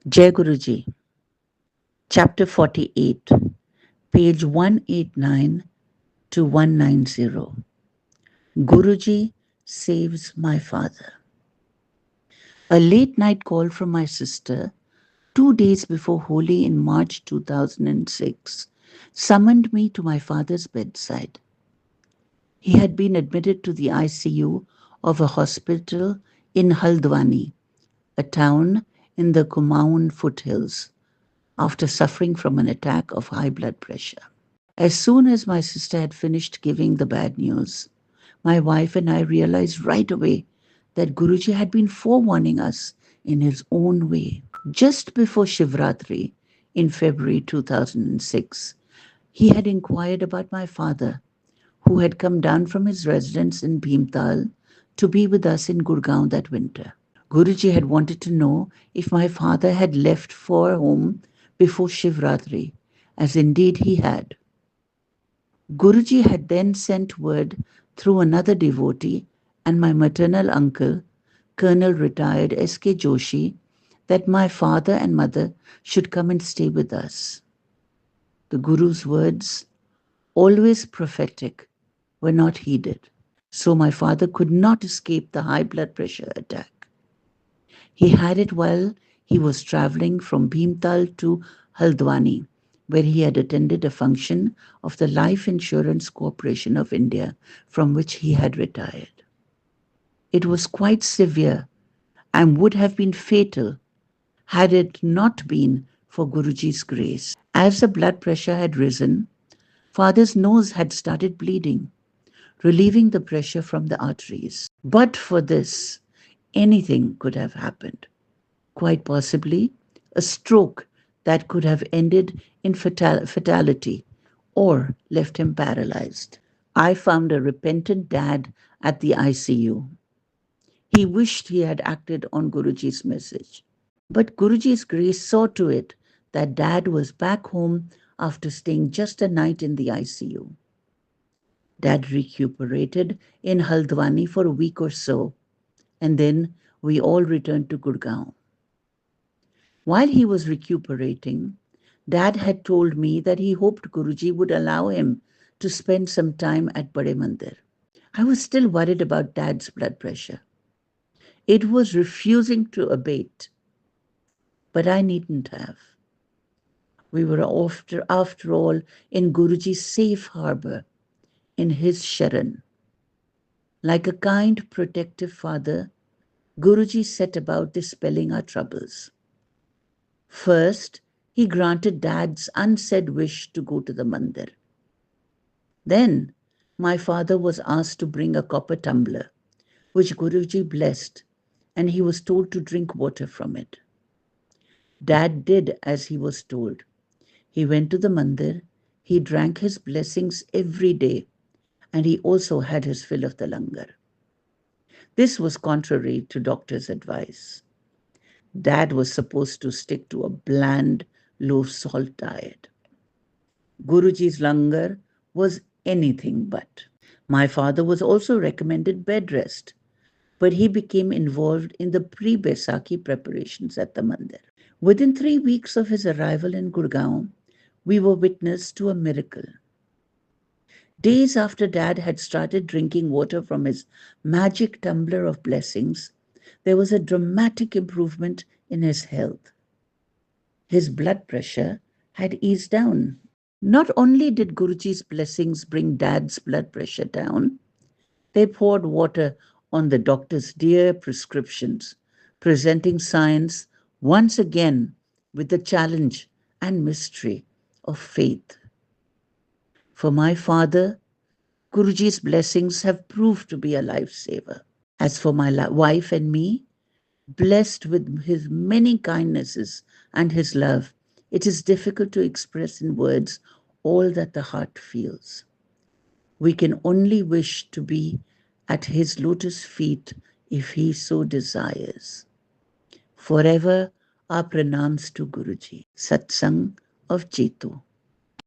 Jai Guruji, Chapter 48, page 189 to 190. Guruji saves my father. A late night call from my sister 2 days before Holi in March 2006 summoned me to my father's bedside. He had been admitted to the ICU of a hospital in Haldwani, a town in the Kumaon foothills, after suffering from an attack of high blood pressure. As soon as my sister had finished giving the bad news, my wife and I realized right away that Guruji had been forewarning us in his own way. Just before Shivratri in February 2006, he had inquired about my father, who had come down from his residence in Bhimtal to be with us in Gurgaon that winter. Guruji had wanted to know if my father had left for home before Shivratri, as indeed he had. Guruji had then sent word through another devotee and my maternal uncle, Colonel retired S.K. Joshi, that my father and mother should come and stay with us. The Guru's words, always prophetic, were not heeded. So my father could not escape the high blood pressure attack. He had it while he was traveling from Bhimtal to Haldwani, where he had attended a function of the Life Insurance Corporation of India, from which he had retired. It was quite severe and would have been fatal had it not been for Guruji's grace. As the blood pressure had risen, father's nose had started bleeding, relieving the pressure from the arteries. But for this, anything could have happened. Quite possibly, a stroke that could have ended in fatality or left him paralyzed. I found a repentant dad at the ICU. He wished he had acted on Guruji's message. But Guruji's grace saw to it that dad was back home after staying just a night in the ICU. Dad recuperated in Haldwani for a week or so, and then we all returned to Gurgaon. While he was recuperating, Dad had told me that he hoped Guruji would allow him to spend some time at Bade Mandir. I was still worried about Dad's blood pressure. It was refusing to abate, but I needn't have. We were after all in Guruji's safe harbor, in his Sharan. Like a kind, protective father, Guruji set about dispelling our troubles. First, he granted Dad's unsaid wish to go to the mandir. Then, my father was asked to bring a copper tumbler, which Guruji blessed, and he was told to drink water from it. Dad did as he was told. He went to the mandir, he drank his blessings every day, and he also had his fill of the langar. This was contrary to doctor's advice. Dad was supposed to stick to a bland, low-salt diet. Guruji's langar was anything but. My father was also recommended bed rest, but he became involved in the pre-Baisakhi preparations at the mandir. Within 3 weeks of his arrival in Gurgaon, we were witness to a miracle. Days after Dad had started drinking water from his magic tumbler of blessings, there was a dramatic improvement in his health. His blood pressure had eased down. Not only did Guruji's blessings bring Dad's blood pressure down, they poured water on the doctor's dear prescriptions, presenting science once again with the challenge and mystery of faith. For my father, Guruji's blessings have proved to be a lifesaver. As for my wife and me, blessed with his many kindnesses and his love, it is difficult to express in words all that the heart feels. We can only wish to be at his lotus feet if he so desires. Forever our pranams to Guruji. Satsang of Jetu.